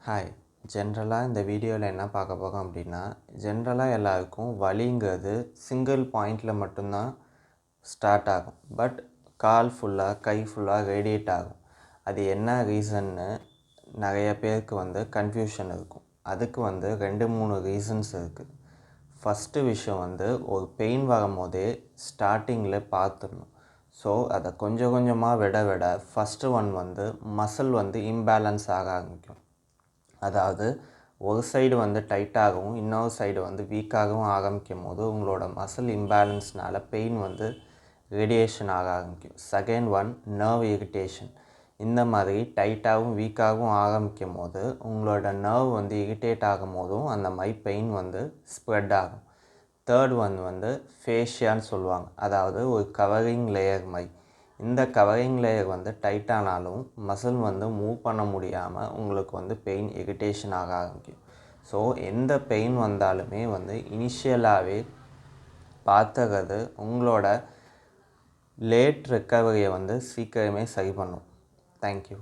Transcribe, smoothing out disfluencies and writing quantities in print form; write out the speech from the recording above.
Hi. ஜென்ரலாக இந்த வீடியோவில் என்ன பார்க்க போகிறோம் அப்படின்னா, ஜென்ரலாக எல்லாருக்கும் வலிங்கிறது சிங்கிள் பாயிண்டில் மட்டும்தான் ஸ்டார்ட் ஆகும். பட் கால் ஃபுல்லாக கை ஃபுல்லாக ரேடியேட் ஆகும். அது என்ன ரீசன்னு நிறைய பேருக்கு கன்ஃபியூஷன் இருக்கும். அதுக்கு 2-3 ரீசன்ஸ் இருக்குது. ஃபஸ்ட்டு விஷயம் ஒரு பெயின் வரும்போதே ஸ்டார்டிங்கில் பார்த்துடணும். ஸோ அதை கொஞ்சம் கொஞ்சமாக விட விட ஃபஸ்ட்டு ஒன் மசில் இம்பேலன்ஸ் ஆக ஆரம்பிக்கும். அதாவது ஒரு சைடு டைட்டாகவும் இன்னொரு சைடு வீக்காகவும் ஆரம்பிக்கும் போது உங்களோட மசில் இம்பேலன்ஸ்னால் பெயின் ரேடியேஷன் ஆக ஆரம்பிக்கும். Second one nerve irritation. இந்த மாதிரி டைட்டாகவும் வீக்காகவும் ஆரம்பிக்கும் போது உங்களோட நர்வ் இரிட்டேட் ஆகும் போதும் அந்த மாதிரி பெயின் ஸ்ப்ரெட் ஆகும். தேர்ட் ஒன் ஃபேஷியான்னு சொல்லுவாங்க. அதாவது ஒரு கவரிங் லேயர் மாதிரி. இந்த கவரிங் லேயர் டைட்டானாலும் மசில் மூவ் பண்ண முடியாமல் உங்களுக்கு பெயின் இரிட்டேஷன் ஆக ஆரம்பிக்கும். ஸோ எந்த பெயின் வந்தாலுமே இனிஷியலாகவே பார்த்துக்கிறது உங்களோட லேட் ரெக்கவரியை சீக்கிரமே சரி பண்ணும். தேங்க்யூ.